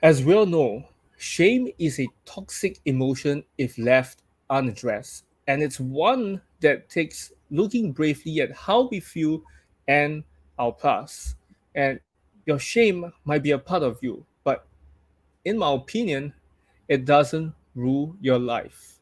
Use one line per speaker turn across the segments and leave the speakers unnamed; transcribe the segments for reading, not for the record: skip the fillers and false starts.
As we all know, shame is a toxic emotion if left unaddressed, and it's one that takes looking bravely at how we feel and our past. And your shame might be a part of you, but in my opinion, it doesn't rule your life.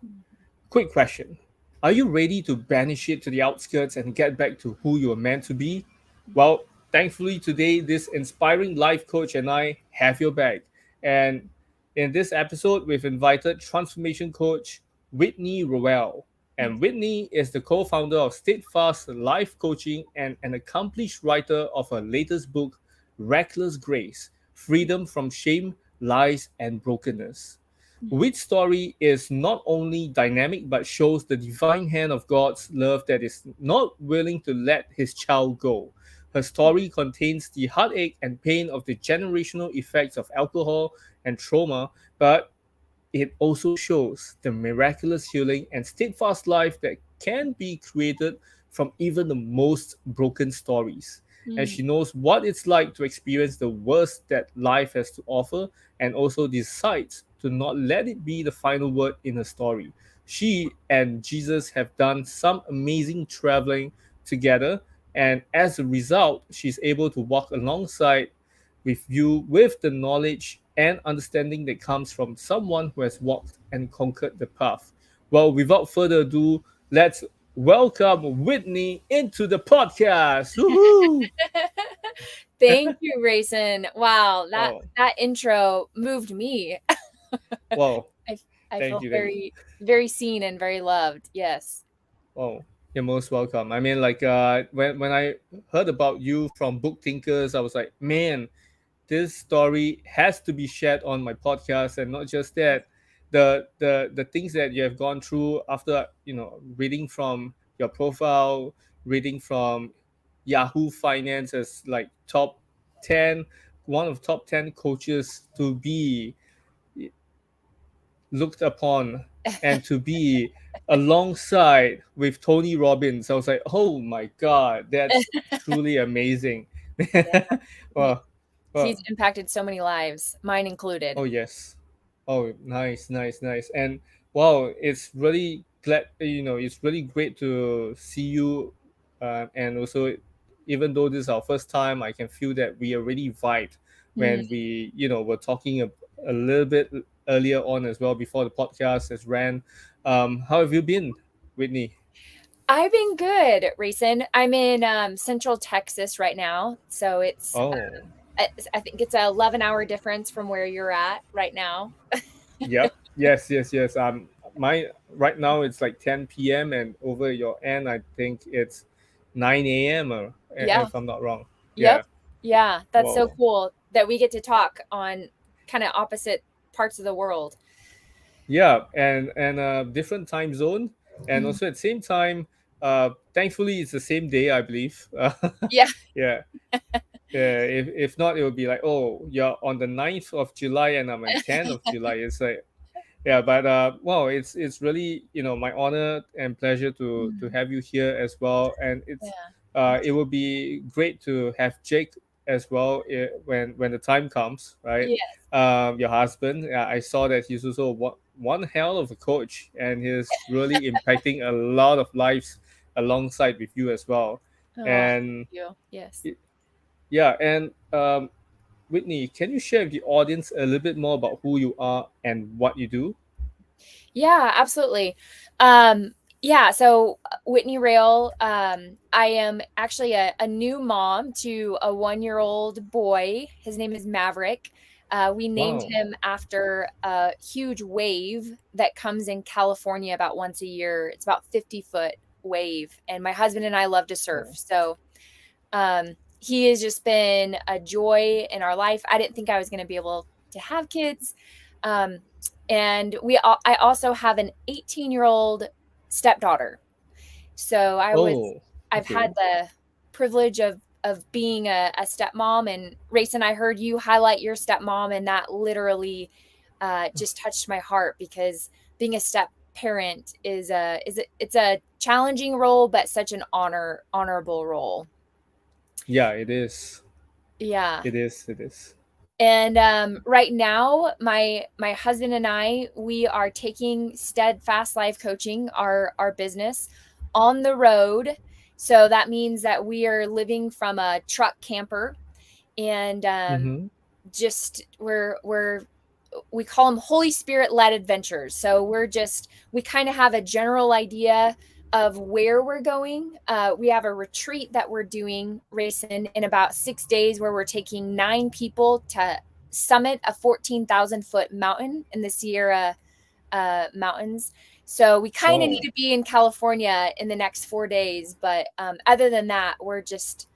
Quick question. Are you ready to banish it to the outskirts and get back to who you were meant to be? Well, thankfully, today, this inspiring life coach and I have your back. And in this episode, we've invited transformation coach Whitney Roehl. And Whitney is the co founder of Steadfast Life Coaching and an accomplished writer of her latest book, Reckless Grace Freedom from Shame, Lies, and Brokenness. Whit's story is not only dynamic but shows the divine hand of God's love that is not willing to let his child go. Her story contains the heartache and pain of the generational effects of alcohol and trauma, but it also shows the miraculous healing and steadfast life that can be created from even the most broken stories. And
Mm.
she knows what it's like to experience the worst that life has to offer and also decides to not let it be the final word in her story. She and Jesus have done some amazing traveling together, and as a result, she's able to walk alongside with you with the knowledge and understanding that comes from someone who has walked and conquered the path. Well, without further ado, let's welcome Whitney into the podcast. Woohoo!
Thank you, Rayson. Wow, that
Oh,
that intro moved me.
wow.
I I
Thank
feel
you. Thank you.
very seen and very loved. Yes.
Oh, you're most welcome. I mean, like, when I heard about you from Book Thinkers, I was like, man, this story has to be shared on my podcast. And not just that, the things that you have gone through after reading from your profile, reading from Yahoo Finance as like top 10, one of top 10 coaches to be looked upon and to be alongside with Tony Robbins. I was like, oh my god, that's truly amazing.
Yeah. He,
Well,
he's
well,
impacted so many lives, mine included.
oh yes. Oh, nice, nice, nice. And wow, it's really glad, it's really great to see you. And also, even though this is our first time, I can feel that we already vibed
Mm.
when we, were talking a little bit earlier on as well before the podcast has ran. How have you been, Whitney?
I've been good, Rayson. I'm in Central Texas right now, so
Oh,
I think it's a 11-hour difference from where you're at right now.
yep. Yes, yes, yes. My right now it's like 10 p.m. and over your end, I think it's 9 a.m. Or,
Yeah.
if I'm not wrong.
Yep.
Yeah.
Yeah, that's so
Whoa.
cool that we get to talk on kind of opposite parts of the world.
Yeah, and different time zone, and
Mm.
also at the same time, thankfully it's the same day, I believe.
Yeah.
Yeah. Yeah. If not, it would be like, oh, you're on the 9th of July and I'm on 10th of July. It's like, yeah, but well, it's really my honor and pleasure to
Mm.
have you here as well, and
Yeah.
it will be great to have Jake as well, when the time comes, right?
Yes.
Your husband, I saw that he's also one hell of a coach, and he's really impacting a lot of lives alongside with you as well.
Oh,
And
thank you. Yes.
yeah, and Whitney, can you share with the audience a little bit more about who you are and what you do?
Yeah, absolutely. Yeah, so Whitney Roehl, I am actually a new mom to a 1-year-old boy. His name is Maverick. We named
Wow.
him after a huge wave that comes in California about once a year. It's about 50-foot wave, and my husband and I love to surf.
Oh.
So he has just been a joy in our life. I didn't think I was going to be able to have kids. Um, and I also have an 18-year-old stepdaughter. So
Oh,
I've had
okay.
the privilege of being a stepmom. And Race, and I heard you highlight your stepmom, and that literally just touched my heart because being a step parent it's a challenging role, but such an honorable role.
Yeah, it is.
Yeah.
It is. It is.
And right now, my husband and I, we are taking Steadfast Life Coaching, our business, on the road. So that means that we are living from a truck camper, and
Mm-hmm.
just we call them Holy Spirit led adventures. So we kind of have a general idea of where we're going. We have a retreat that we're doing, Rayson, in about 6 days, where we're taking 9 people to summit a 14,000-foot mountain in the Sierra mountains. So we kind of need
Wow.
to be in California in the next 4 days. But other than that, we're just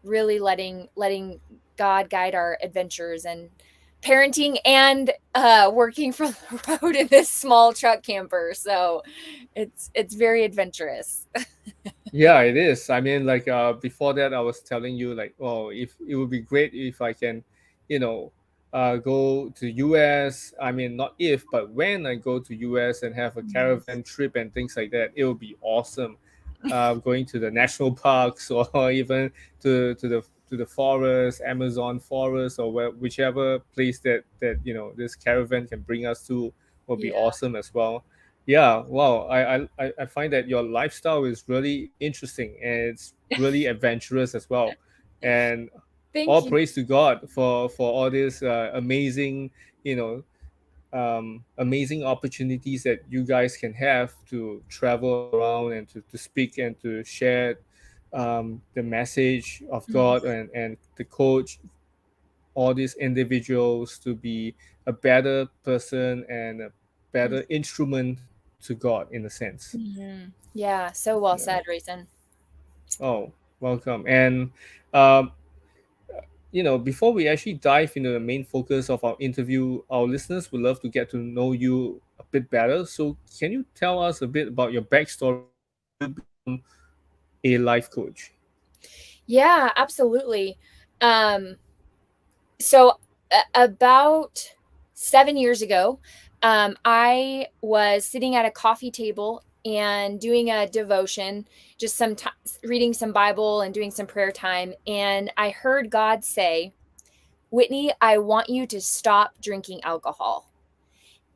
really letting God guide our adventures, and parenting and working from the road in this small truck camper. So it's very adventurous.
Yeah, it is. I mean, like before that, I was telling you like, oh, if it would be great if I can, you know, go to US. I mean, not if, but when I go to US and have a
Mhm.
caravan trip and things like that, it would be awesome. Going to the national parks or even to the forest, Amazon forest, or whichever place that this caravan can bring us to will be
Yeah.
awesome as well. Yeah, wow. I find that your lifestyle is really interesting and it's really adventurous as well. And
Thank
all
you.
praise to God for all these amazing, you know, amazing opportunities that you guys can have to travel around and to speak and to share the message of
Mhm.
God and to coach all these individuals to be a better person and a better instrument to God in a sense.
Mhm. Yeah, so well
Yeah.
said, Raisin.
Oh, welcome. And um, before we actually dive into the main focus of our interview, our listeners would love to get to know you a bit better. So, can you tell us a bit about your backstory and how you become a life coach?
Yeah, absolutely. Um, so about 7 years ago, I was sitting at a coffee table and doing a devotion, just reading some Bible and doing some prayer time. And I heard God say, Whitney, I want you to stop drinking alcohol.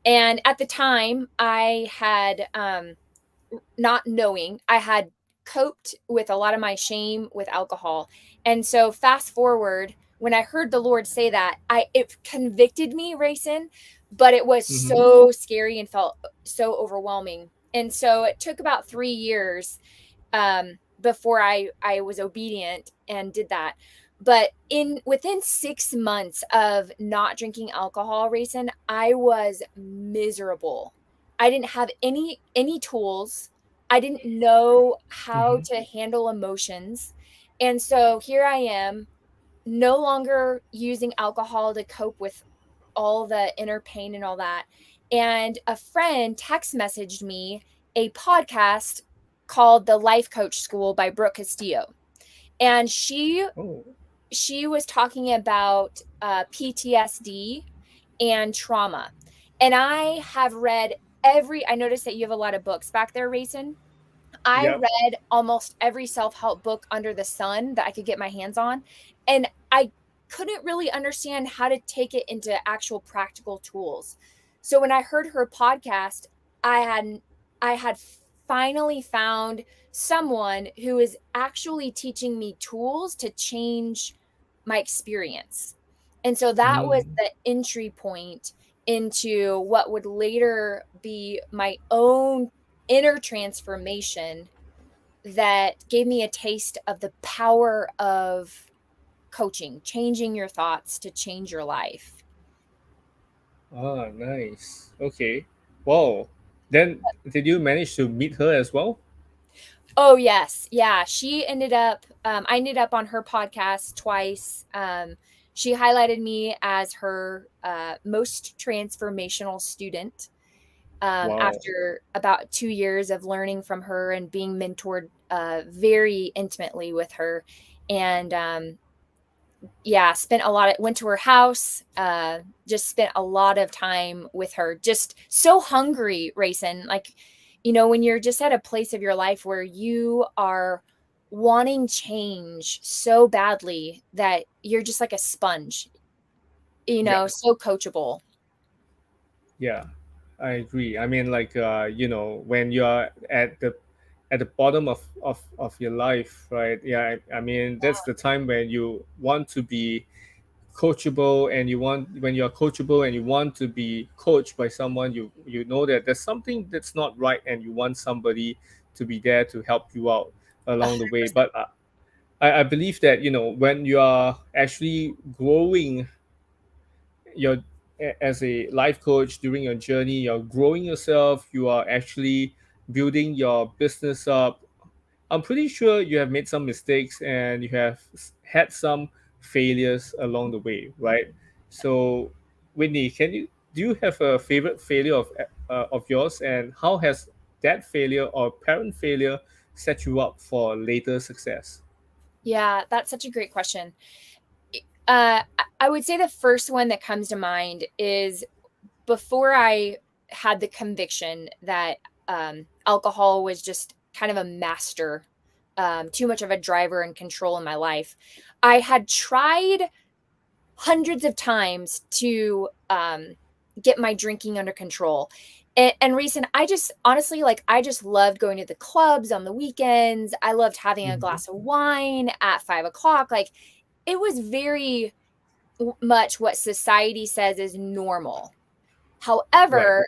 And at the time, I had not knowing, I had coped with a lot of my shame with alcohol. And so fast forward, when I heard the Lord say that, it convicted me, Rayson, but it was
Mm-hmm.
so scary and felt so overwhelming. And so it took about 3 years before I was obedient and did that. But in within 6 months of not drinking alcohol, Rayson, I was miserable. I didn't have any tools. I didn't know how
Mm-hmm.
to handle emotions. And so here I am, no longer using alcohol to cope with all the inner pain and all that. And a friend text messaged me a podcast called The Life Coach School by Brooke Castillo. And
Oh,
she was talking about PTSD and trauma. And I have read I noticed that you have a lot of books back there, Rayson. I
yep.
read almost every self-help book under the sun that I could get my hands on, and I couldn't really understand how to take it into actual practical tools. So when I heard her podcast, I had I had finally found someone who is actually teaching me tools to change my experience. And so that was
Mm.
the entry point into what would later be my own inner transformation that gave me a taste of the power of coaching, changing your thoughts to change your life.
Ah, nice. Okay. Wow. Then did you manage to meet her as well?
Oh, yes. Yeah. I ended up on her podcast twice. She highlighted me as her most transformational student
Wow.
after about 2 years of learning from her and being mentored very intimately with her. And yeah, went to her house, just spent a lot of time with her, just so hungry, Rayson. Like, when you're just at a place of your life where you are wanting change so badly that you're just like a sponge.
Yeah.
so coachable.
Yeah, I agree. I mean, like, when you're at the bottom of your life, right? Yeah, I mean, that's the time when you want to be coachable, and when you're coachable and you want to be coached by someone, you know that there's something that's not right, and you want somebody to be there to help you out along the way.
100%.
But I believe that, when you are actually growing your as a life coach during your journey, you're growing yourself, you are actually building your business up. I'm pretty sure you have made some mistakes, and you have had some failures along the way, right? So, Whitney, do you have a favorite failure of yours, and how has that failure or parent failure set you up for later success?
Yeah, that's such a great question. I would say the first one that comes to mind is before I had the conviction that alcohol was just kind of a master, too much of a driver and control in my life. I had tried hundreds of times to get my drinking under control. And recent, I just honestly, like, I just loved going to the clubs on the weekends. I loved having a
Hmm.
glass of wine at 5 o'clock. Like, it was very much what society says is normal.
Right.
However,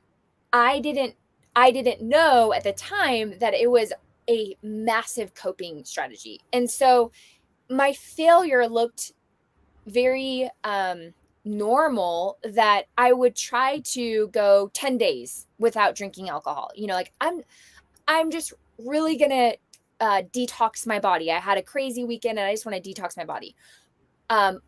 I didn't I didn't know at the time that it was a massive coping strategy. And so my failure looked very normal, that I would try to go 10 days without drinking alcohol. Like, I'm just really going to detox my body. I had a crazy weekend and I just want to detox my body.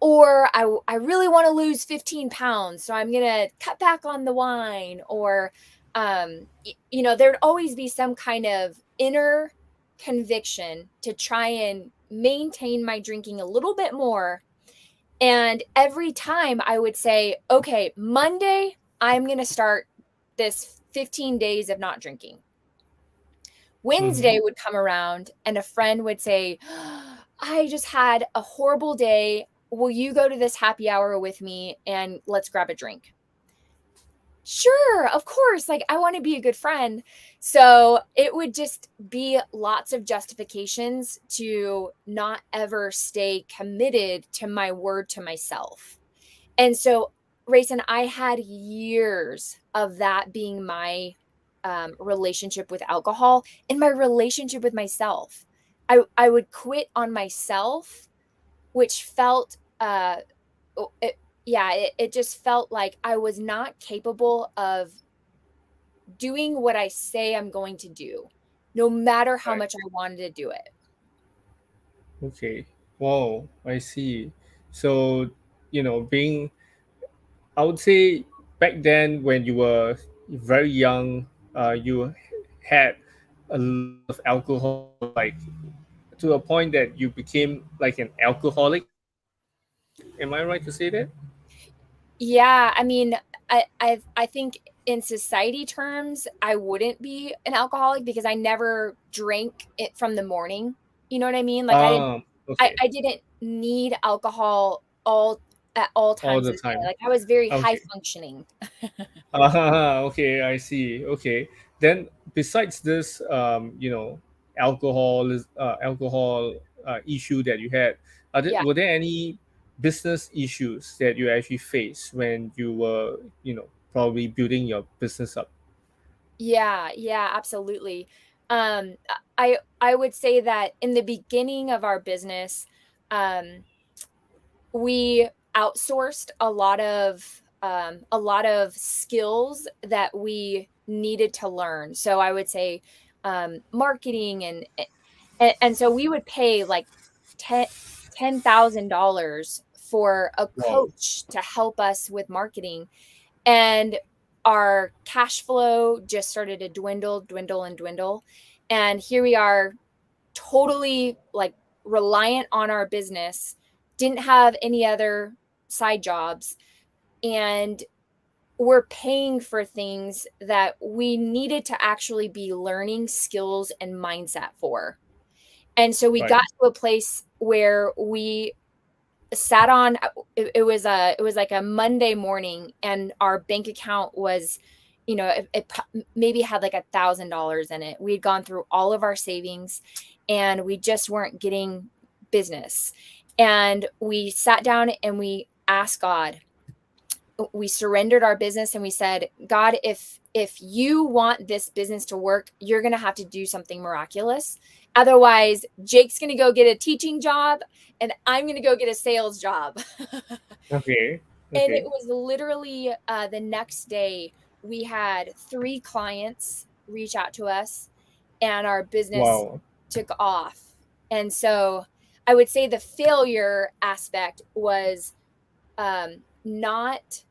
Or I really want to lose 15 pounds, so I'm gonna cut back on the wine. Or, there'd always be some kind of inner conviction to try and maintain my drinking a little bit more. And every time I would say, okay, Monday, I'm gonna start this 15 days of not drinking.
Hmm.
Wednesday would come around and a friend would say, I just had a horrible day. Will you go to this happy hour with me and let's grab a drink? Sure, of course. Like, I want to be a good friend. So it would just be lots of justifications to not ever stay committed to my word to myself. And so, Rayson, I had years of that being my relationship with alcohol and my relationship with myself. I would quit on myself, which felt, yeah, it just felt like I was not capable of doing what I say I'm going to do, no matter how
Right.
much I wanted to do it.
Okay. Wow, I see. So, being, I would say, back then when you were very young, you had a lot of alcohol, like, to a point that you became like an alcoholic. Am I right to say that?
Yeah, I mean, I think in society terms, I wouldn't be an alcoholic because I never drank it from the morning. You know what I mean? Like,
Okay.
I didn't need alcohol all at all
All
times
the
of the day.
time.
Like, I was very high
Okay.
functioning.
Okay, I see. Okay. Then, besides this, alcohol issue that you had,
Yeah.
were there any business issues that you actually faced when you were, probably building your business up?
Yeah, yeah, absolutely. I would say that in the beginning of our business, um, we outsourced a lot of skills that we needed to learn. So I would say marketing, and so we would pay like ten $10,000 for a
Wow.
coach to help us with marketing. And our cash flow just started to dwindle, dwindle, and dwindle. And here we are, totally like reliant on our business, didn't have any other side jobs, and we're paying for things that we needed to actually be learning skills and mindset for. And so we
Right.
got to a place where we sat on it was like a Monday morning, and our bank account was, it maybe had like $1,000 in it. We had gone through all of our savings, and we just weren't getting business. And we sat down and we asked God, we surrendered our business, and we said, God, if you want this business to work, you're going to have to do something miraculous. Otherwise, Jake's going to go get a teaching job, and I'm going to go get a sales job.
Okay.
And it
Okay.
was literally the next day, we had 3 clients reach out to us, and our business
Wow.
took off. And so I would say the failure aspect was not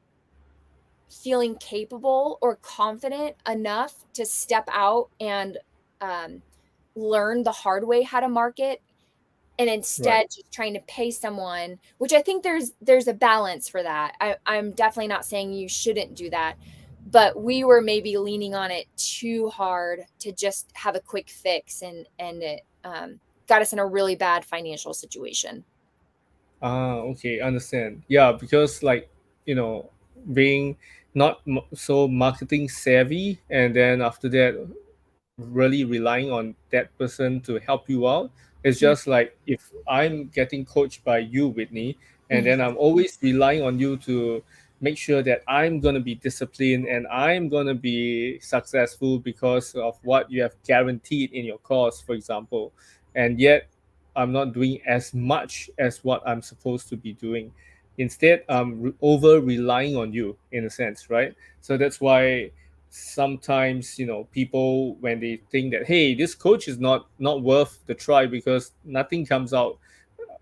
feeling capable or confident enough to step out and um, learn the hard way how to market, and
Right.
instead just trying to pay someone, which I think there's a balance for that. I'm definitely not saying you shouldn't do that, but we were maybe leaning on it too hard to just have a quick fix, and it got us in a really bad financial situation.
Ah, okay, understand. Yeah, because like, you know, being not so marketing savvy, and then after that, really relying on that person to help you out. It's
Mm,
just like if I'm getting coached by you, Whitney, and then
mhm,
I'm always relying on you to make sure that I'm gonna be disciplined and I'm gonna be successful because of what you have guaranteed in your course, for example, and yet I'm not doing as much as what I'm supposed to be doing. Instead, I'm over relying on you in a sense, right? So that's why sometimes, people, when they think that, hey, this coach is not worth the try because nothing comes out,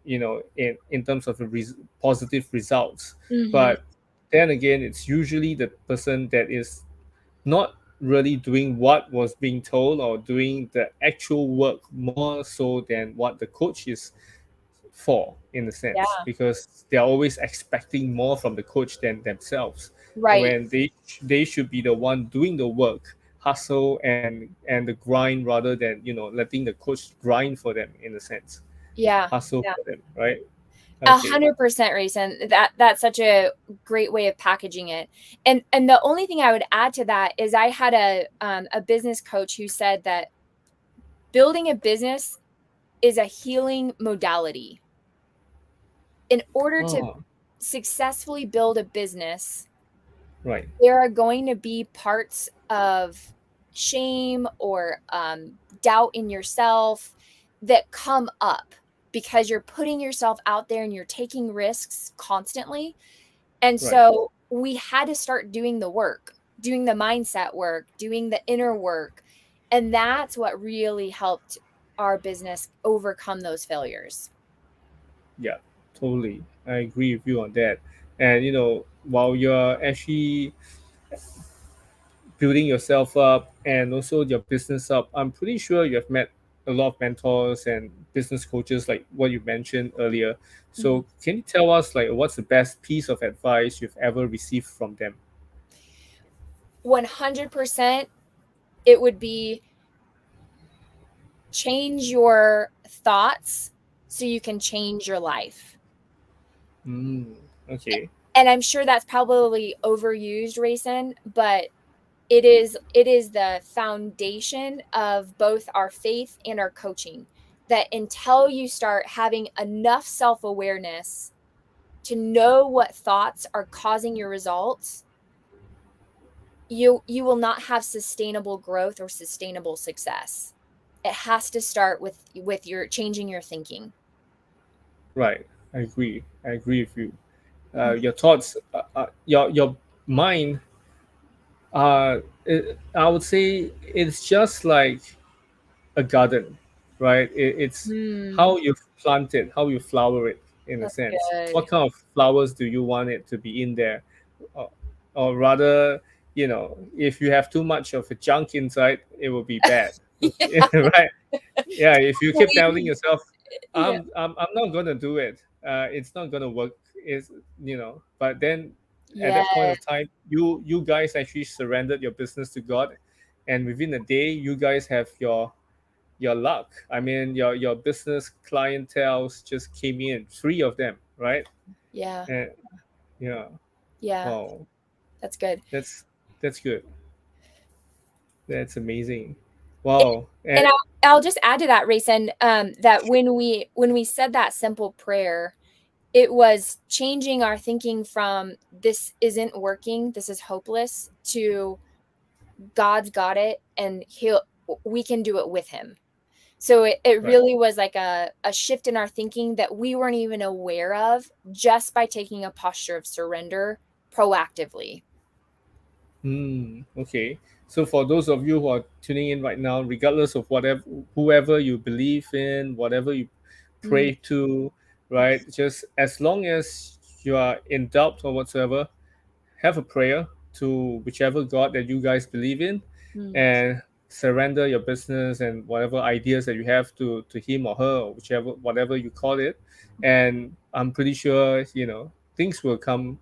in terms of the positive results.
mhm.
But then again, it's usually the person that is not really doing what was being told or doing the actual work more so than what the coach is for, in a sense,
Yeah,
because they're always expecting more from the coach than themselves,
right.
when they should be the one doing the work, hustle and the grind, rather than letting the coach grind for them, in a sense,
Yeah.
hustle
Yeah.
for them, right?
A
Okay.
100% reason. That's such a great way of packaging it. And the only thing I would add to that is I had a business coach who said that building a business is a healing modality. In order to
Oh,
successfully build a business,
right.
there are going to be parts of shame or doubt in yourself that come up because you're putting yourself out there and you're taking risks constantly. And
Right.
so we had to start doing the work, doing the mindset work, doing the inner work. And that's what really helped our business overcome those failures.
Yeah, totally, I agree with you on that. And while you're actually building yourself up and also your business up, I'm pretty sure you have met a lot of mentors and business coaches, like what you mentioned earlier.
Mhm.
So, can you tell us, like, what's the best piece of advice you've ever received from them?
100%, it would be change your thoughts so you can change your life.
Mm, okay.
And I'm sure that's probably overused, Rayson, but it is the foundation of both our faith and our coaching, that until you start having enough self-awareness to know what thoughts are causing your results, you will not have sustainable growth or sustainable success. It has to start with your changing your thinking.
Right. I agree with you. Your thoughts, your mind, I would say it's just like a garden, right? It's
Mm,
how you plant it, how you flower it, in a
that's
sense.
good.
What kind of flowers do you want it to be in there? Or rather, if you have too much of a junk inside, it will be bad. Okay,
Yeah,
right? Yeah, if you keep telling
completely.
yourself,
Yeah.
I'm not gonna do it. It's not gonna work. Is But then at
Yeah.
that point of time, you guys actually surrendered your business to God, and within a day, you guys have your luck. I mean, your business clientele just came in, 3 of them. right?
Yeah.
And yeah,
Yeah.
wow,
That's good.
that's that's good. That's amazing. Wow. And
And I'll just add to that, Rayson, that when we said that simple prayer, it was changing our thinking from this isn't working, this is hopeless, to God's got it, and we can do it with him. So it
right.
really was like a shift in our thinking that we weren't even aware of, just by taking a posture of surrender proactively.
Okay. So for those of you who are tuning in right now, regardless of whatever, whoever you believe in, whatever you
Mm,
pray to, right? Just as long as you are in doubt or whatsoever, have a prayer to whichever God that you guys believe in,
mm,
and surrender your business and whatever ideas that you have to him or her, or whichever whatever you call it. And I'm pretty sure things will come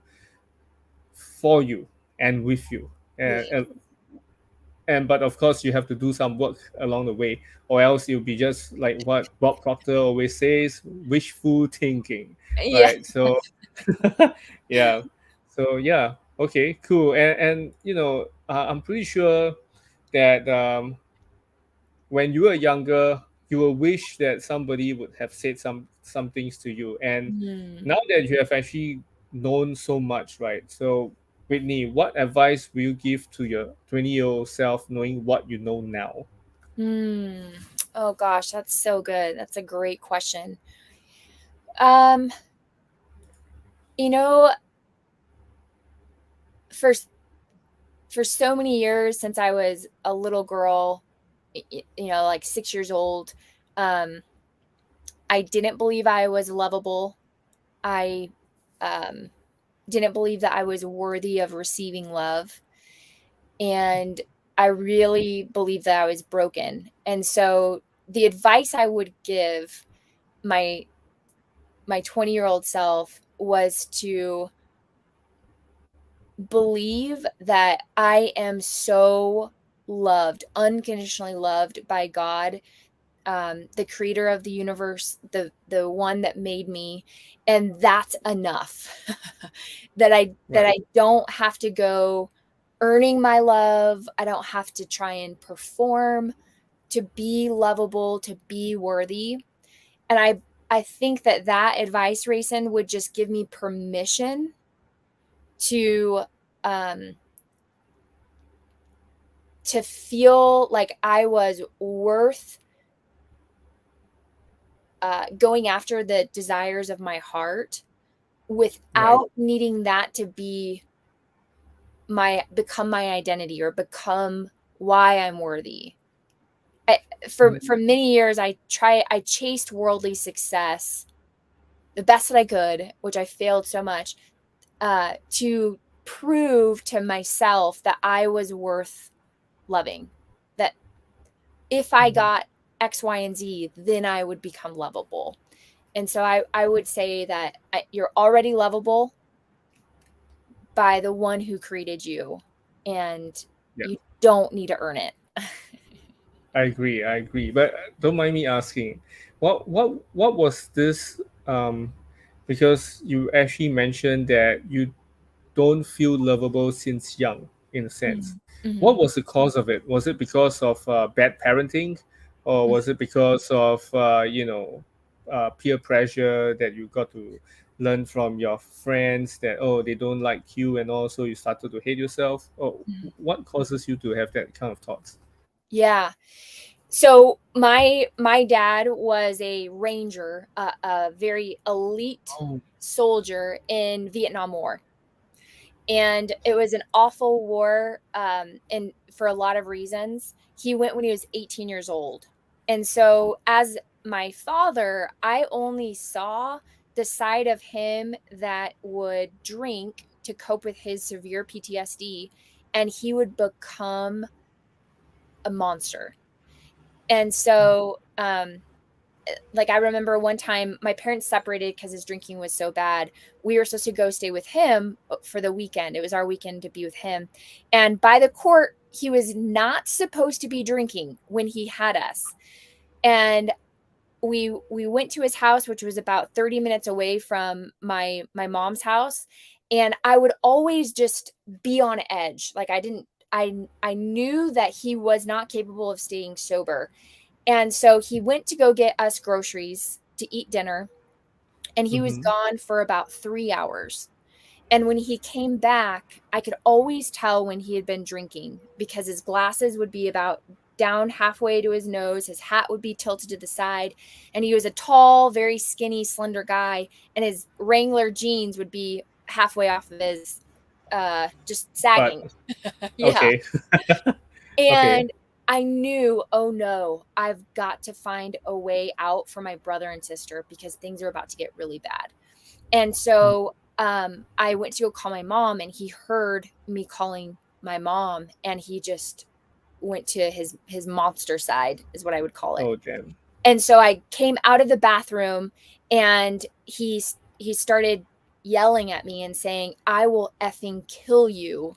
for you and with you.
yeah.
And but of course you have to do some work along the way, or else you'll be just like what Bob Proctor always says, wishful thinking,
Yeah.
right? So yeah, so yeah, okay, cool. And I'm pretty sure that when you were younger, you will wish that somebody would have said some things to you. And
Mm.
now that you have actually known so much, right? So Whitney, what advice will you give to your 20-year-old self, knowing what you know now?
Mm. Oh gosh, that's so good. That's a great question. Um, you know, for for so many years since I was a little girl, like 6 years old, um, I didn't believe I was lovable. I um, didn't believe that I was worthy of receiving love. And I really believed that I was broken. And so the advice I would give my 20-year-old self was to believe that I am so loved, unconditionally loved by God, the creator of the universe, the one that made me, and that's enough. That
Right.
I don't have to go earning my love. I don't have to try and perform to be lovable, to be worthy. And I think that advice, Rayson, would just give me permission to um to feel like I was worth going after the desires of my heart
Right.
without needing that to become my identity or become why I'm worthy. I, for
Mm,
many years, I chased worldly success the best that I could, which I failed so much, to prove to myself that I was worth loving. That if I
mm.
got X, Y, and Z, then I would become lovable. And so I would say that you're already lovable by the one who created you, and
Yeah,
you don't need to earn it.
I agree. I agree. But don't mind me asking, what was this? Because you actually mentioned that you don't feel lovable since young, in a sense.
Mhm. Mhm.
What was the cause of it? Was it because of bad parenting, or was it because of peer pressure that you got to learn from your friends that, oh, they don't like you, and also you started to hate yourself? Or
Mhm.
what causes you to have that kind of thoughts?
Yeah. So my dad was a ranger, a very elite
Oh,
soldier in Vietnam War. And it was an awful war, and for a lot of reasons. He went when he was 18 years old. And so as my father, I only saw the side of him that would drink to cope with his severe PTSD, and he would become a monster. And so like I remember one time my parents separated because his drinking was so bad. We were supposed to go stay with him for the weekend. It was our weekend to be with him. And by the court, he was not supposed to be drinking when he had us. And we went to his house, which was about 30 minutes away from my mom's house, and I would always just be on edge. Like I knew that he was not capable of staying sober. And so he went to go get us groceries to eat dinner, and he was
Mm-hmm.
gone for about 3 hours. And when he came back, I could always tell when he had been drinking because his glasses would be about down halfway to his nose, his hat would be tilted to the side, and he was a tall, very skinny, slender guy, and his Wrangler jeans would be halfway off of his just
But
sagging. Yeah.
okay. Okay.
And I knew, oh no, I've got to find a way out for my brother and sister because things are about to get really bad. And
Mm.
so I went to go call my mom, and he heard me calling my mom, and he just went to his monster side, is what I would call it.
Oh damn.
And so I came out of the bathroom, and he started yelling at me and saying, "I will effing kill you.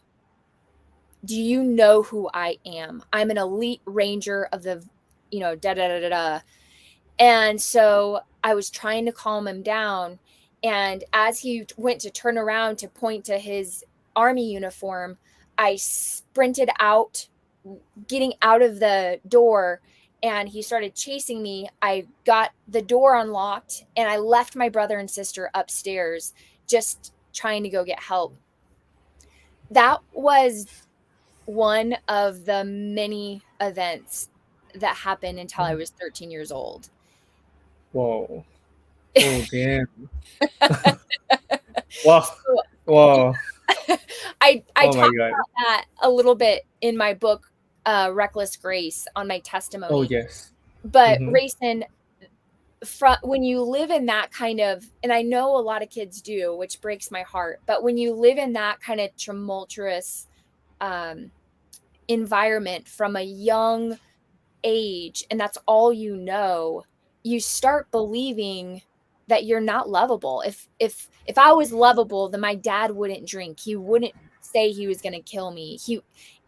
Do you know who I am? I'm an elite ranger of the, da da da da da." And so I was trying to calm him down. And as he went to turn around to point to his army uniform, I sprinted out, getting out of the door, and he started chasing me. I got the door unlocked, and I left my brother and sister upstairs just trying to go get help. That was one of the many events that happened until I was 13 years old.
Whoa. Oh damn. Wow.
So
Wow.
I
Oh
talk
my god.
about that a little bit in my book, Reckless Grace, on my
Oh
testimony.
yes.
But
Mm-hmm.
Rayson, when you live in that kind of, and I know a lot of kids do, which breaks my heart, but when you live in that kind of tumultuous um, environment from a young age, and that's all you start believing that you're not lovable. If I was lovable, then my dad wouldn't drink. He wouldn't say he was going to kill me.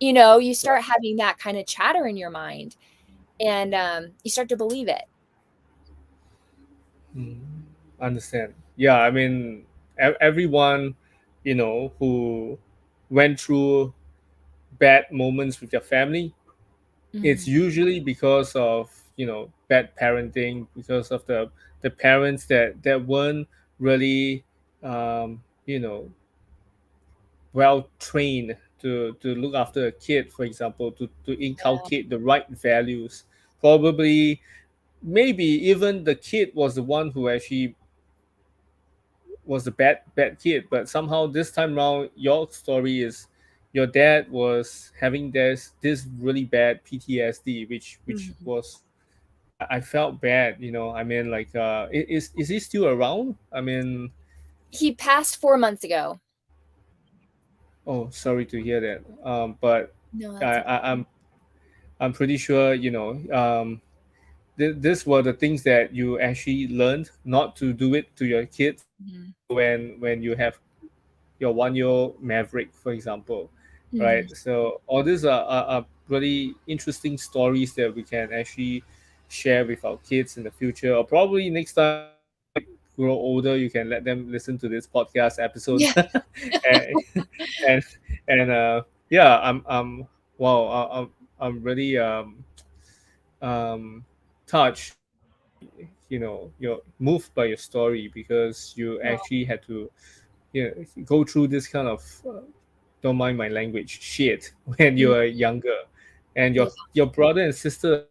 You start having that kind of chatter in your mind, and you start to believe it.
Mm. Understand. Yeah, I mean, everyone, who went through bad moments with their family, it's
Mhm.
usually because of bad parenting, because of the parents that weren't really um, you know well trained to look after a kid, for example, to
Yeah.
inculcate the right values. Probably, maybe even the kid was the one who actually was a bad kid, but somehow this time around your story is your dad was having this really bad PTSD, which
Mhm.
was, I felt bad. I mean, like, is he still around? I mean,
He passed 4 months ago.
oh, sorry to hear that. But
No,
I,
that's
I I'm pretty sure this were the things that you actually learned not to do it to your kids
okay.
when you have your 1 year old Maverick, for example, right?
Mhm.
So all these are really interesting stories that we can actually share with our kids in the future, or probably next time when your kid grow older, you can let them listen to this podcast episodes.
Yeah.
and and yeah, I'm wow, I'm really um touched by you're moved by your story because you
Well,
actually had to go through this kind of don't mind my language shit when you
mm,
were younger, and
yeah.
your brother and sister are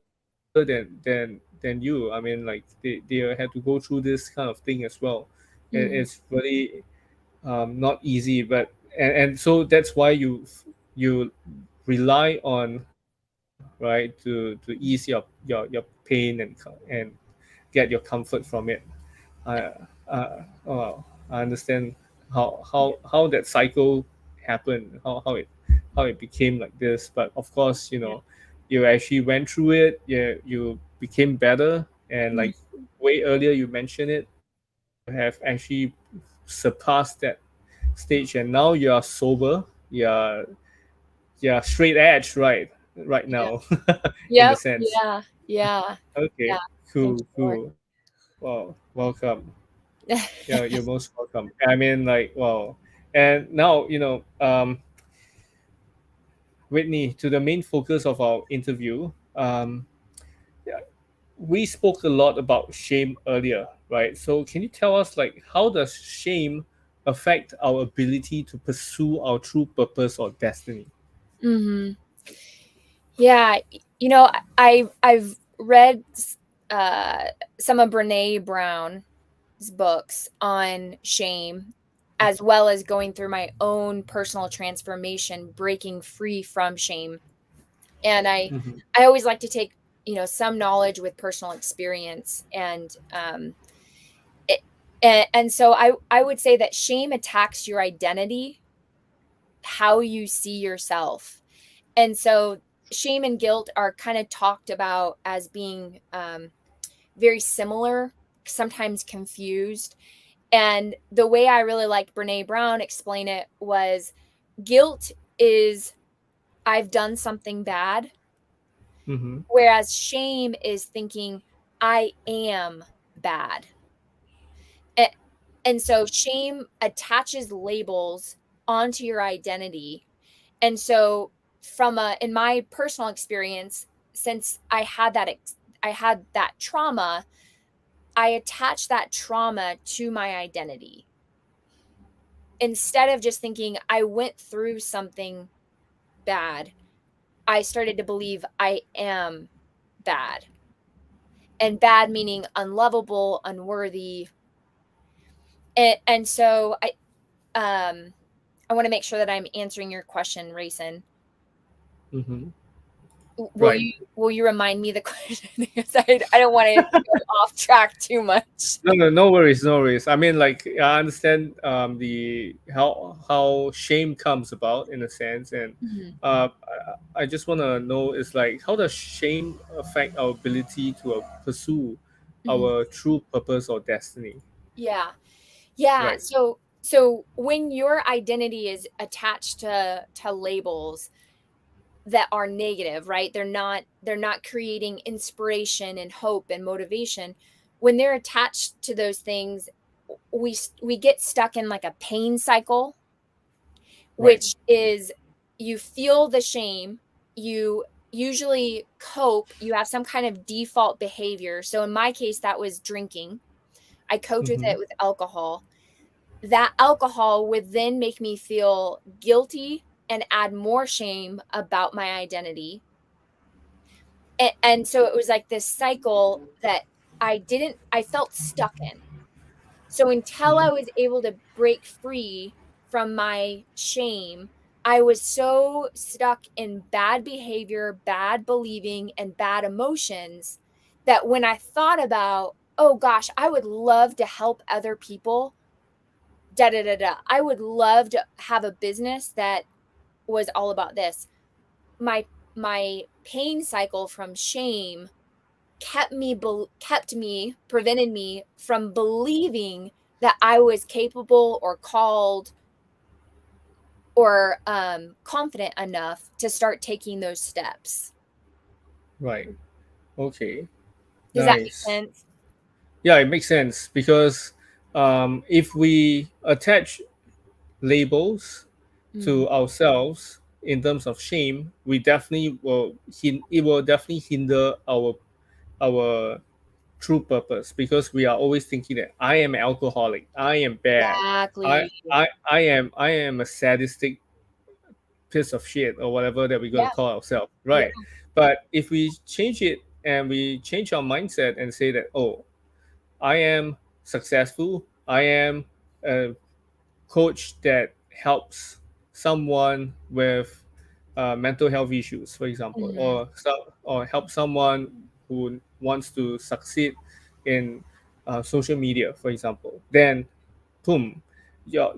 older than you. I mean, like they had to go through this kind of thing as well.
Mhm.
It's really not easy, but and so that's why you rely on nature, right, to ease your pain and get your comfort from it. I oh, I understand how that cycle happened, how it became like this. But of course,
Yeah.
you actually went through it. You became better, and
Mhm.
like way earlier you mentioned it, you have actually surpassed that stage, and now you are sober. You're straight edge, right
Yeah.
now, in the
Yep.
sense.
Yeah. Yeah.
Okay,
Yeah. Thank
Cool,
you, Lord.
cool. Well, welcome. Yeah, you're most welcome. I mean, like, well, and now, Whitney, to the main focus of our interview. Yeah, we spoke a lot about shame earlier, right? So, can you tell us, like, how does shame affect our ability to pursue our true purpose or destiny?
Hmm. Yeah, I've read uh, some of Brene Brown's books on shame, as well as going through my own personal transformation, breaking free from shame. And
Mm-hmm.
I always like to take some knowledge with personal experience, and it, and so I would say that shame attacks your identity, how you see yourself. And so shame and guilt are kind of talked about as being very similar, sometimes confused. And the way I really liked Brene Brown explain it was guilt is I've done something bad,
Mm-hmm.
whereas shame is thinking I am bad. A- And so shame attaches labels onto your identity. And so in my personal experience, since I had that trauma, I attached that trauma to my identity. Instead of just thinking I went through something bad, I started to believe I am bad. And bad meaning unlovable, unworthy. And so I want to make sure that I'm answering your question, Rayson.
Mm-hmm.
Will
Right.
you remind me the question? Because I don't want to go off track too much.
No, no, no worries, no worries. I mean, like, I understand the how shame comes about in a sense, and
Mhm,
I just want to know is like how does shame affect our ability to pursue
mhm.
our true purpose or destiny?
Yeah. Yeah.
Right.
So when your identity is attached to labels that are negative, right? They're not creating inspiration and hope and motivation. When they're attached to those things, we get stuck in like a pain cycle,
Right.
which is you feel the shame, you usually cope, you have some kind of default behavior. So in my case, that was drinking. I coped with
Mm-hmm.
it with alcohol. That alcohol would then make me feel guilty and add more shame about my identity. And so it was like this cycle that I felt stuck in. So until I was able to break free from my shame, I was so stuck in bad behavior, bad believing, and bad emotions that when I thought about, oh gosh, I would love to help other people, da da da da. I would love to have a business that was all about this. My pain cycle from shame prevented me from believing that I was capable or called or confident enough to start taking those steps.
Right. Okay.
Does that make
Nice.
sense?
Yeah, it makes sense because if we attach labels
Mm,
to ourselves in terms of shame, we definitely will it will definitely hinder our true purpose because we are always thinking that I am an alcoholic, I am bad,
exactly.
I am a sadistic piece of shit or whatever that we're going
Yeah.
to call ourselves,
Yeah.
right? But if we change it and we change our mindset and say that, oh, I am successful, I am a coach that helps someone with mental health issues, for example,
Mhm.
or help someone who wants to succeed in social media, for example, then boom, your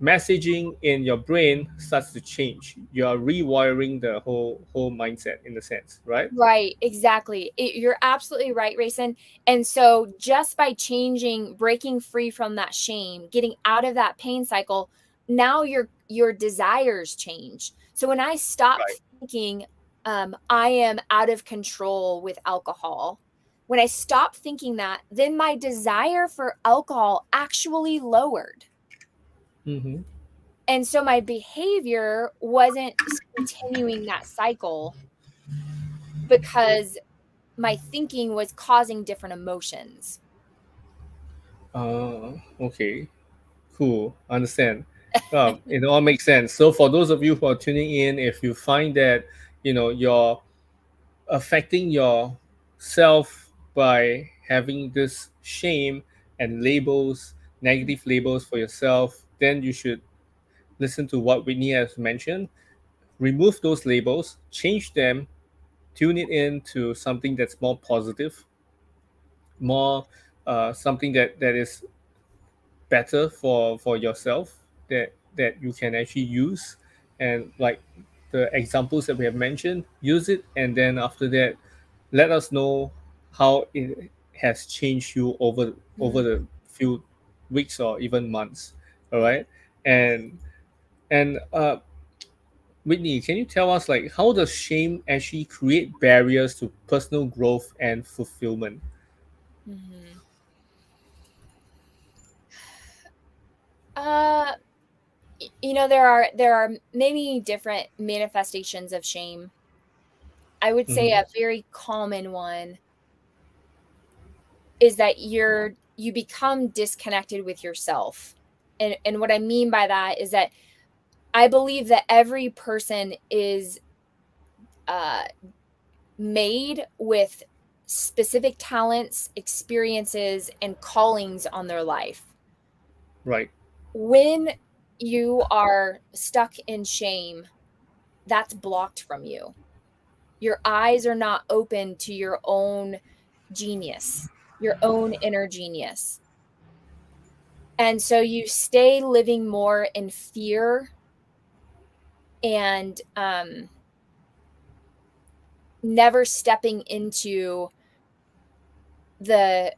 messaging in your brain starts to change. You are rewiring the whole mindset in a sense, right?
Right, exactly. You're absolutely right, Rayson. And so just by breaking free from that shame, getting out of that pain cycle, now your desires change. So when I stopped
Right.
thinking I am out of control with alcohol. When I stopped thinking that, then my desire for alcohol actually lowered.
Mm-hmm.
And so my behavior wasn't continuing that cycle because my thinking was causing different emotions.
Okay. Cool. Understand. It all makes sense. So for those of you who are tuning in, if you find that you're affecting yourself by having this shame and labels, negative labels for yourself, then you should listen to what Whitney has mentioned. Remove those labels, change them, tune it into something that's more positive, more something that is better for yourself, that you can actually use, and like the examples that we have mentioned, use it, and then after that, let us know how it has changed you over
Mm,
the few weeks or even months. All right. And Whitney, can you tell us, like, how does shame actually create barriers to personal growth and fulfillment?
mhm. Uh, there are many different manifestations of shame. I would say
Mm-hmm.
a very common one is that you become disconnected with yourself. And what I mean by that is that I believe that every person is uh, made with specific talents, experiences, and callings on their life.
Right.
When you are stuck in shame, that's blocked from you. Your eyes are not open to your own genius, your own inner genius. And so you stay living more in fear and never stepping into the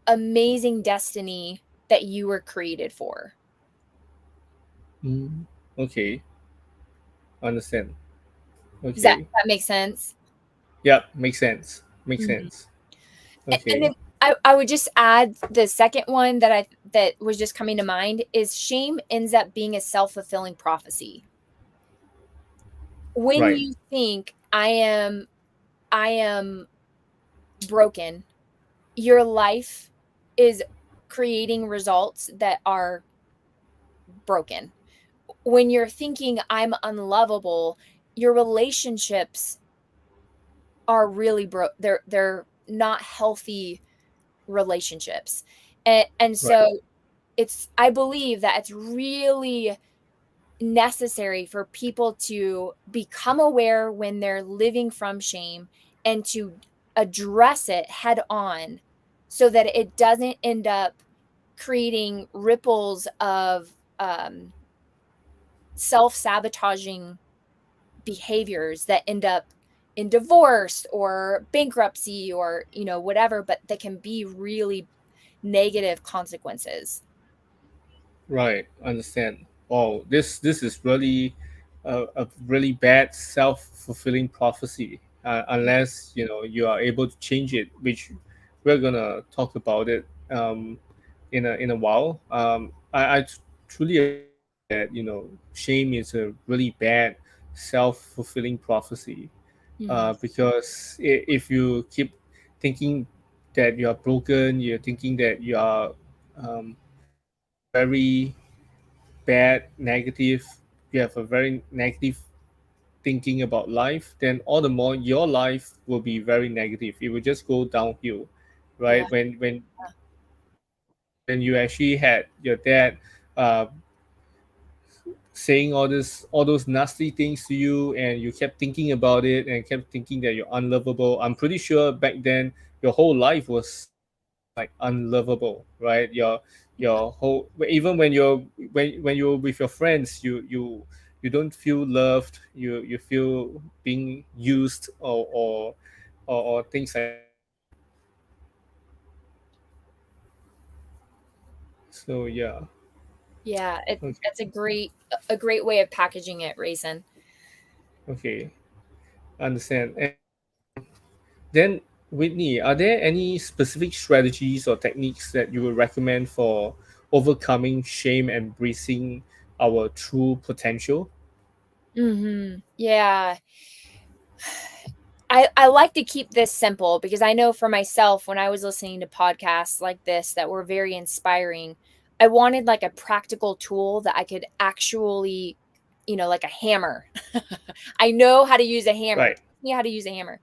amazing destiny that you were created for.
Mm. Okay. Understand.
Does that
Okay.
that make sense?
Yep, makes sense. Makes
Mhm.
sense.
And
Okay.
then I would just add the second one that was just coming to mind is shame ends up being a self-fulfilling prophecy. When
Right.
you think I am broken, your life is creating results that are broken. When you're thinking I'm unlovable, your relationships are really they're not healthy relationships. And
Right.
so I believe that it's really necessary for people to become aware when they're living from shame and to address it head on so that it doesn't end up creating ripples of self-sabotaging behaviors that end up in divorce or bankruptcy or whatever, but that can be really negative consequences.
Right. Understand. Oh, this is really a really bad self-fulfilling prophecy. Unless you are able to change it, which we're gonna talk about it in a while. I truly agree that shame is a really bad self-fulfilling prophecy.
Mhm.
Because if you keep thinking that you are broken, you're thinking that you are um, very bad, negative, you have a very negative thinking about life, then all the more your life will be very negative. It will just go downhill,
Yeah.
right? When you actually had your dad uh, saying all those nasty things to you, and you kept thinking about it and kept thinking that you're unlovable. I'm pretty sure back then your whole life was like unlovable, right? Your whole, even when you're with your friends, you don't feel loved. You feel being used, or things like that. So yeah.
Yeah,
Okay.
it's a great way of packaging it, Raisin.
Okay. Understand. And then, Whitney, are there any specific strategies or techniques that you would recommend for overcoming shame and embracing our true potential?
Yeah. I like to keep this simple because I know for myself when I was listening to podcasts like this that were very inspiring, I wanted like a practical tool that I could actually, like a hammer. I know how to use a hammer.
Right.
Teach me how to use a hammer.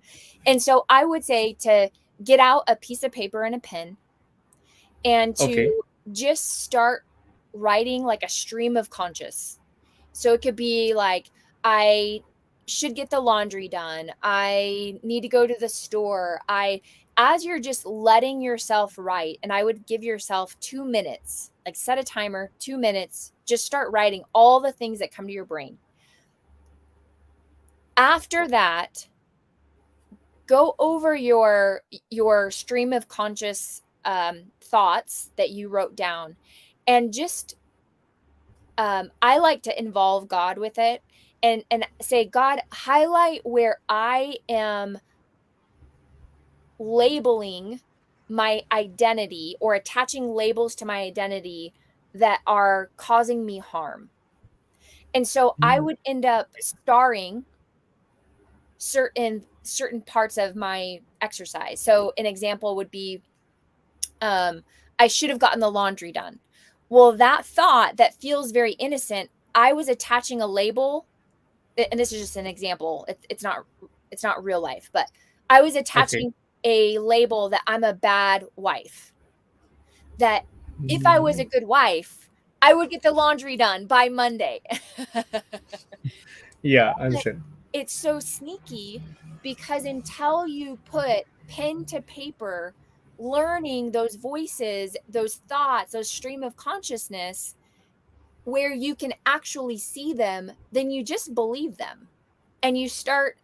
And so I would say to get out a piece of paper and a pen and to
Okay.
just start writing like a stream of conscious. So it could be like, I should get the laundry done. I need to go to the store. As you're just letting yourself write, and I would give yourself 2 minutes, like set a timer, 2 minutes, just start writing all the things that come to your brain. After that, go over your stream of conscious thoughts that you wrote down and just I like to involve God with it and say, God, highlight where I am labeling my identity or attaching labels to my identity that are causing me harm. And so I
Mm.
would end up starring certain parts of my exercise. So an example would be um, I should have gotten the laundry done. Well, that thought that feels very innocent, I was attaching a label, and this is just an example. It's not real life, but I was
Okay.
attaching a label that I'm a bad wife. That if I was
Mm.
a good wife, I would get the laundry done by Monday.
Yeah,
But
understand.
it's so sneaky because until you put pen to paper, learning those voices, those thoughts, those stream of consciousness, where you can actually see them, then you just believe them. And you start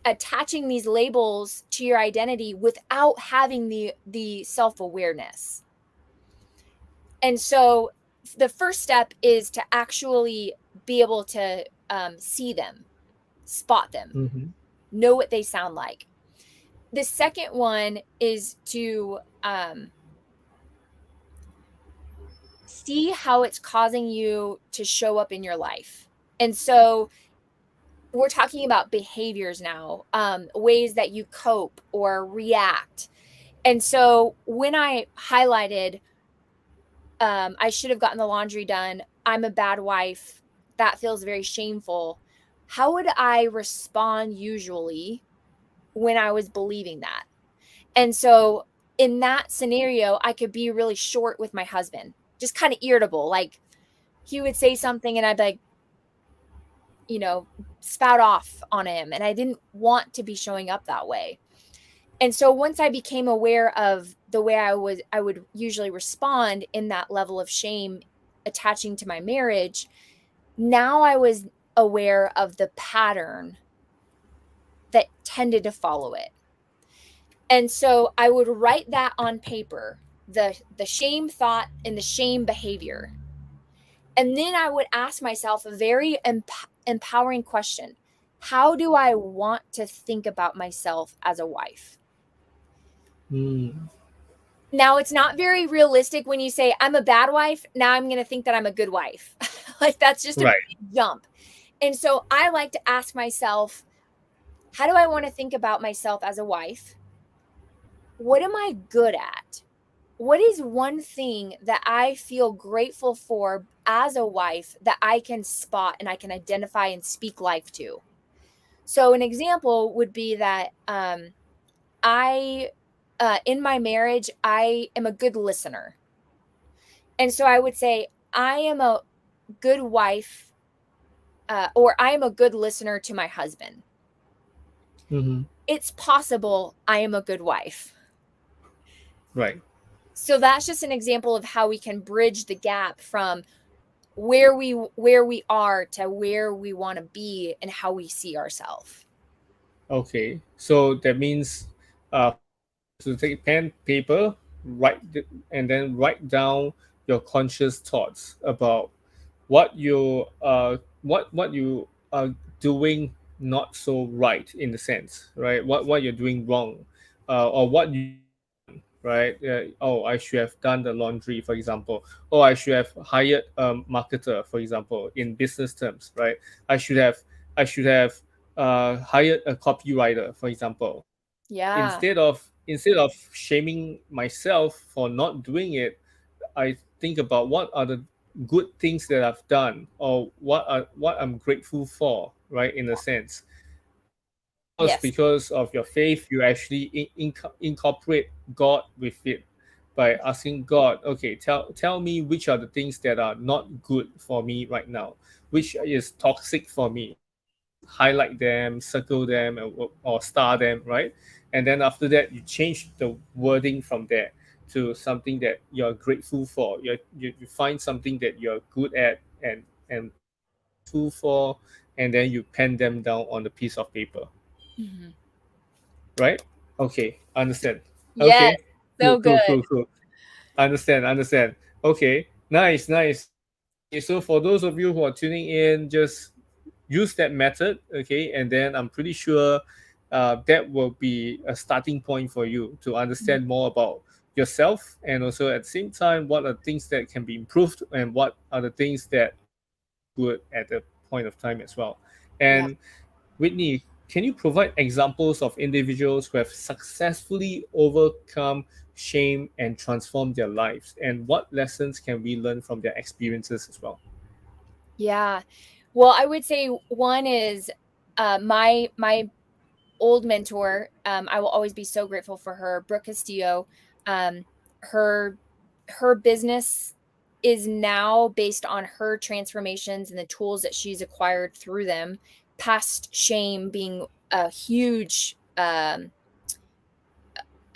attaching these labels to your identity without having the self-awareness. And so the first step is to actually be able to see them, spot them,
Mm-hmm.
know what they sound like. The second one is to see how it's causing you to show up in your life. And so we're talking about behaviors now, ways that you cope or react. And so when I highlighted, I should have gotten the laundry done, I'm a bad wife, that feels very shameful. How would I respond usually when I was believing that? And so in that scenario, I could be really short with my husband, just kind of irritable. Like he would say something and I'd be like, you know, spout off on him. And I didn't want to be showing up that way. And so once I became aware of the way I would usually respond in that level of shame attaching to my marriage, now I was aware of the pattern that tended to follow it. And so I would write that on paper, the shame thought and the shame behavior. And then I would ask myself a very empowering question. How do I want to think about myself as a wife?
Mm.
Now, it's not very realistic when you say, I'm a bad wife. Now I'm going to think that I'm a good wife. Like, that's just a
Right.
big jump. And so I like to ask myself, how do I want to think about myself as a wife? What am I good at? What is one thing that I feel grateful for as a wife that I can spot and I can identify and speak life to? So, an example would be that I, in my marriage, I am a good listener. And so I would say, I am a good wife, or I am a good listener to my husband.
Mm-hmm.
It's possible I am a good wife.
Right.
So that's just an example of how we can bridge the gap from where we are to where we want to be and how we see ourselves.
Okay. So that means to take pen, paper, and then write down your conscious thoughts about what you are doing not so right in the sense, right? What you're doing wrong, or what you should have done, right? Oh, I should have done the laundry, for example. Oh, I should have hired a marketer, for example, in business terms, right? I should have hired a copywriter, for example.
Yeah.
Instead of shaming myself for not doing it, I think about what are the good things that I've done, or what I'm grateful for, right? In a sense, and of course,
Yes.
because of your faith, you actually incorporate God with it by asking God, okay, tell me which are the things that are not good for me right now, which is toxic for me, and then just highlight them, circle them, or star them, right? And then after that, you change the wording from there to something that you're grateful for. You find something that you're good at, and you're grateful for, and then you pen them down on a piece of paper,
Mhm.
right? Okay, understand.
Yes.
Okay, cool,
So
cool,
good.
cool, cool. Understand. Okay, nice. Okay, so for those of you who are tuning in, just use that method, okay, and then I'm pretty sure that will be a starting point for you to
Mhm.
understand more about yourself, and also at the same time what are things that can be improved and what are the things that are not so good at the point of time as well.
Yeah.
And Whitney, can you provide examples of individuals who have successfully overcome shame and transformed their lives, and what lessons can we learn from their experiences as well?
Yeah. Well, I would say one is my old mentor. I will always be so grateful for her, Brooke Castillo. Um, her her business is now based on her transformations and the tools that she's acquired through them. Past shame being a huge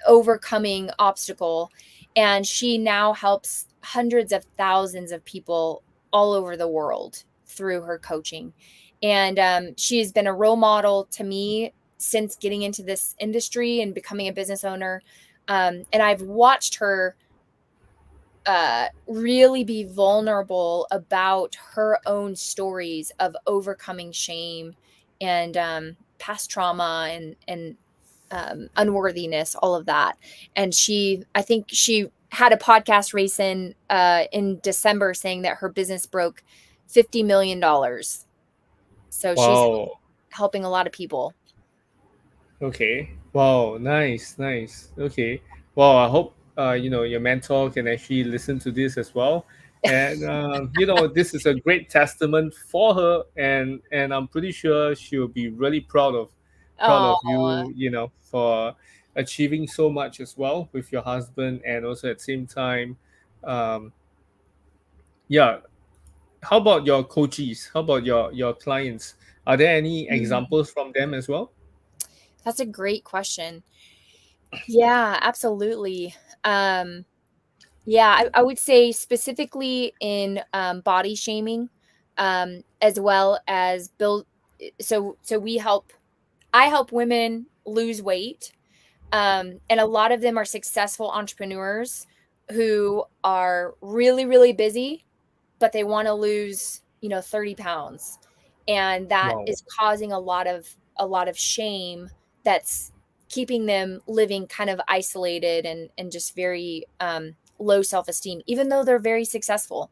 overcoming obstacle, and she now helps hundreds of thousands of people all over the world through her coaching. And she's been a role model to me since getting into this industry and becoming a business owner. And I've watched her really be vulnerable about her own stories of overcoming shame and past trauma and unworthiness, all of that. And I think she had a podcast in December saying that her business broke $50 million. So she's
Wow.
helping a lot of people.
Okay. Wow. Nice. Okay. Wow. I hope your mentor can actually listen to this as well, and this is a great testament for her, and I'm pretty sure she'll be really proud
Oh,
of you, for achieving so much as well with your husband, and also at the same time, um, yeah. How about your coaches? How about your clients? Are there any examples from them as well?
that's a great question. Yeah, absolutely. Um, Yeah, I would say specifically in, body shaming, as well as build so I help women lose weight, and a lot of them are successful entrepreneurs who are really, really busy, but they wanna lose, 30 pounds, and that
Wow.
is causing a lot of shame that's keeping them living kind of isolated and just very, low self-esteem, even though they're very successful.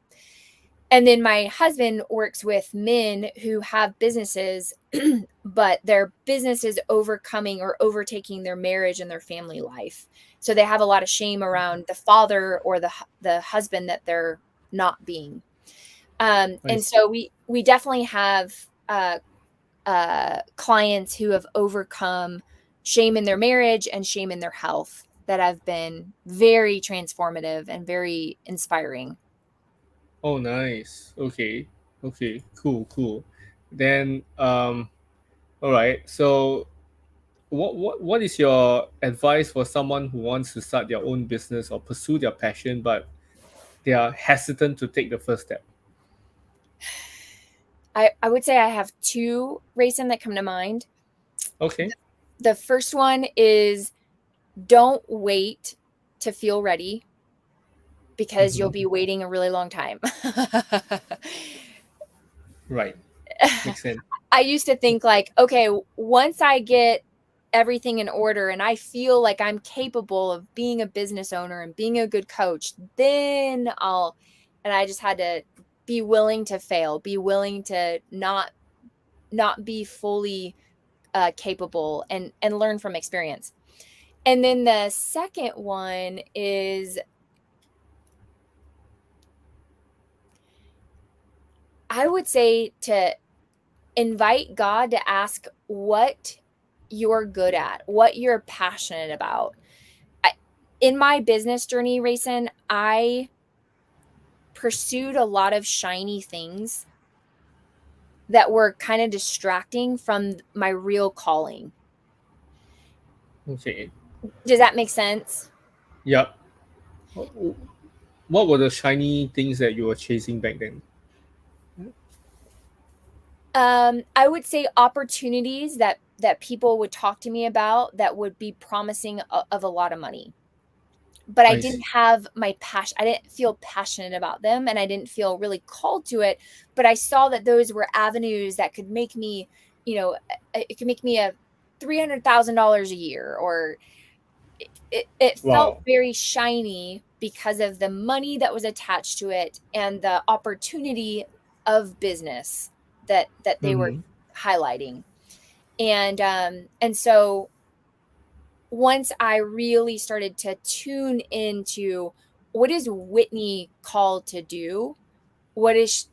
And then my husband works with men who have businesses, but their business is overcoming or overtaking their marriage and their family life. So they have a lot of shame around the father or the husband that they're not being.
I
And
see.
so we definitely have clients who have overcome shame in their marriage and shame in their health that have been very transformative and very inspiring.
Oh, nice. Okay. Cool. Then, all right. So, what is your advice for someone who wants to start their own business or pursue their passion, but they are hesitant to take the first step?
I would say I have two, Rayson, that come to mind.
Okay.
The first one is don't wait to feel ready because
Mm-hmm.
you'll be waiting a really long time.
Right. Makes sense.
I used to think like, okay, once I get everything in order and I feel like I'm capable of being a business owner and being a good coach, then and I just had to be willing to fail, be willing to not be fully capable and learn from experience. And then the second one is I would say to invite God to ask what you're good at, what you're passionate about. I, in my business journey, Rayson, I pursued a lot of shiny things that were kind of distracting from my real calling.
Okay.
Does that make sense?
Yep. What were the shiny things that you were chasing back then?
I would say opportunities that people would talk to me about that would be promising of a lot of money. But I
I
didn't
see.
have my passion. I didn't feel passionate about them and I didn't feel really called to it, but I saw that those were avenues that could make me, it could make me a $300,000 a year, or it felt
Wow.
very shiny because of the money that was attached to it and the opportunity of business that they were
Mm-hmm.
highlighting. And so once I really started to tune into what is Whitney called to do, what's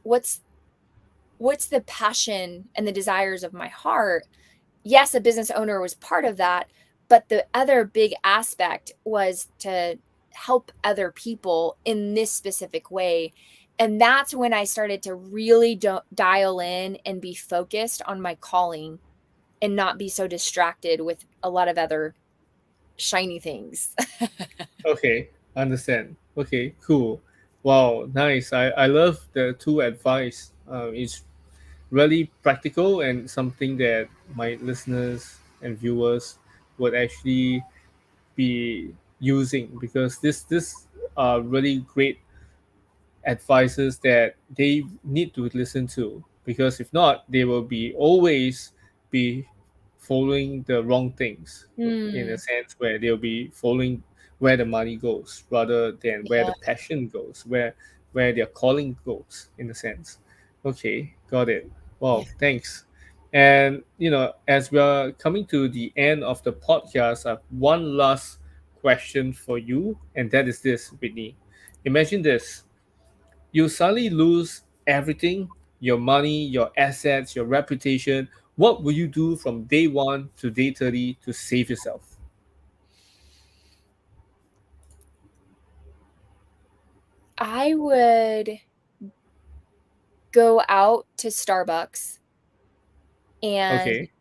the passion and the desires of my heart. Yes, a business owner was part of that, but the other big aspect was to help other people in this specific way. And that's when I started to really dial in and be focused on my calling and not be so distracted with a lot of other shiny things.
Okay, understand. Okay, cool. Wow, nice. I love the two advice. It's really practical and something that my listeners and viewers would actually be using, because this are really great advices that they need to listen to, because if not they will be always be following the wrong things, in a
Mm,
sense where they'll be following where the money goes rather than where
yeah,
the passion goes, where their calling goes, in a sense. Okay, got it.
yeah.
Wow, thanks. And as we are coming to the end of the podcast, I have one last question for you, and that is this, Whitney. Imagine this: you suddenly lose everything, your money, your assets, your reputation. What will you do from day one to day 30 to save yourself?
I would go out to Starbucks and
Okay.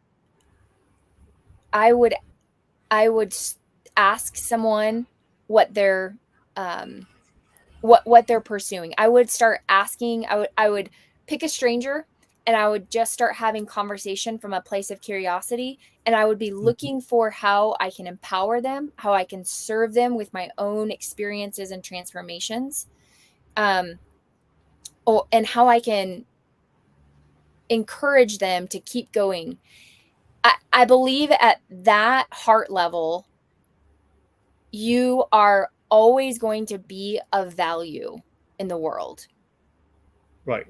I would I would ask someone what they're um what they're pursuing. I would start asking, I would pick a stranger and I would just start having conversation from a place of curiosity, and I would be
Mhm.
looking for how I can empower them, how I can serve them with my own experiences and transformations. Um and how I can encourage them to keep going. I believe at that heart level, you are always going to be of value in the world.
Right.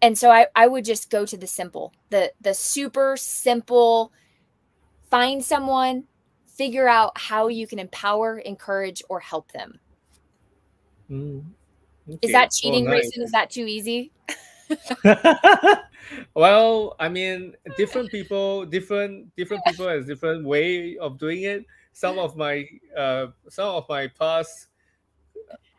And so I would just go to the simple, the super simple, find someone, figure out how you can empower, encourage, or help them.
Mm,
Is
okay.
that
Oh,
cheating, Grayson? Is
nice.
that too easy?
Well, I mean, different people has different way of doing it. Some of my past,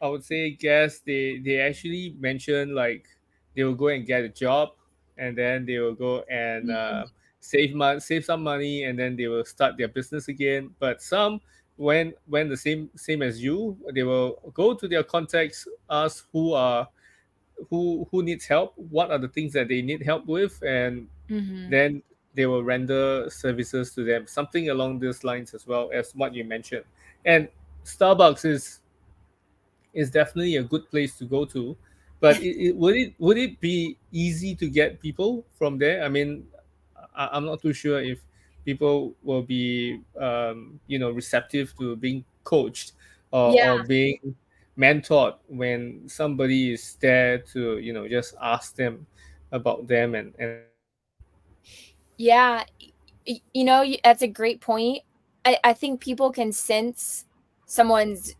I would say, guess they actually mention like they will go and get a job, and then they will go and
Mm,
save some money, and then they will start their business again. But some, when the same as you, they will go to their contacts, ask who needs help, what are the things that they need help with, and
mhm.
then they will render services to them, something along these lines as well as what you mentioned. And Starbucks is definitely a good place to go to, But would it be easy to get people from there? I mean, I'm not too sure if people will be receptive to being coached, or
Yeah.
being mentored when somebody is there to just ask them about them and everything.
Yeah. That's a great point. I think people can sense someone's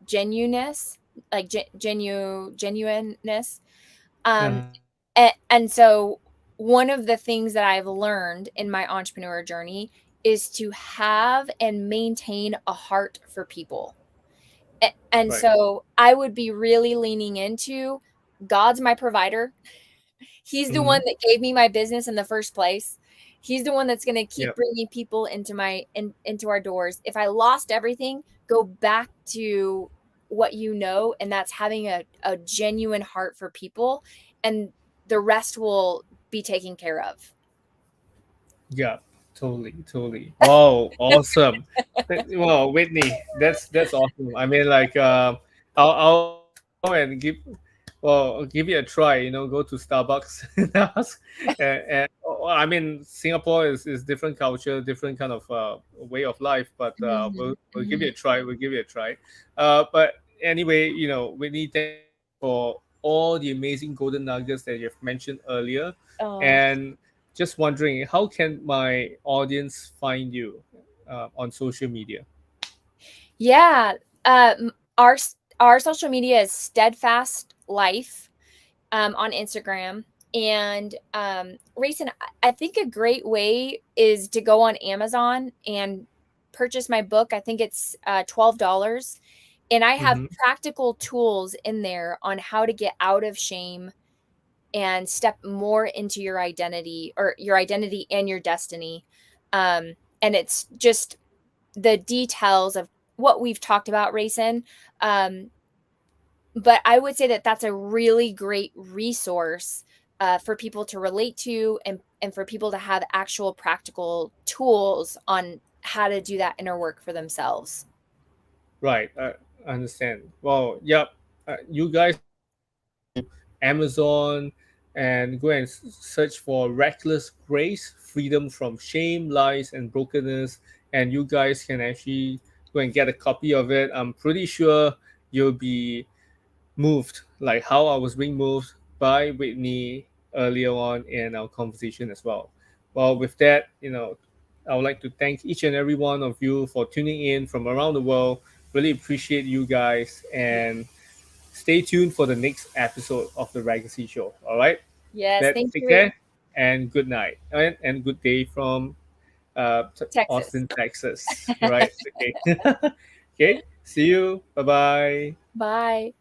genuineness, like genuineness. Um,
Uh-huh.
and so one of the things that I've learned in my entrepreneur journey is to have and maintain a heart for people. And
Right.
so I would be really leaning into God's my provider. He's the
Mm-hmm.
one that gave me my business in the first place. He's the one that's going to keep
Yep.
bringing people into our doors. If I lost everything, go back to what you know, and that's having a genuine heart for people, and the rest will be taken care of.
Yeah, totally, totally. Wow, awesome. Wow, Whitney, that's awesome. I mean, like, I'll go and give it a try. Go to Starbucks and ask. I mean, Singapore is different culture, different kind of way of life, but
Mhm,
we'll give it
mhm.
a try. We'll give it a try. But anyway, Whitney, thank you so much for all the amazing golden nuggets that you've mentioned earlier,
Oh,
and just wondering, how can my audience find you on social media?
yeah. Our social media is Steadfast Life on Instagram. And Rayson, I think a great way is to go on Amazon and purchase my book. I think it's $12. And I have
Mm-hmm.
practical tools in there on how to get out of shame and step more into your identity and your destiny. And it's just the details of what we've talked about, Rayson. Um, but I would say that that's a really great resource for people to relate to, and for people to have actual practical tools on how to do that inner work for themselves.
Right, I understand. Well, yep. You guys can go to Amazon and go and search for Reckless Grace, Freedom from Shame, Lies, and Brokenness. And you guys can actually go and get a copy of it. I'm pretty sure you'll be moved, like how I was being moved by Whitney earlier on in our conversation as well. Well, with that, I would like to thank each and every one of you for tuning in from around the world. Really appreciate you guys, and stay tuned for the next episode of the Legacy Show. All right,
Yes,
let's
thank
take
you, Ray.
care and good night and good day from
Texas.
Austin, Texas. Right? Okay. Okay. See you. Bye bye.
Bye.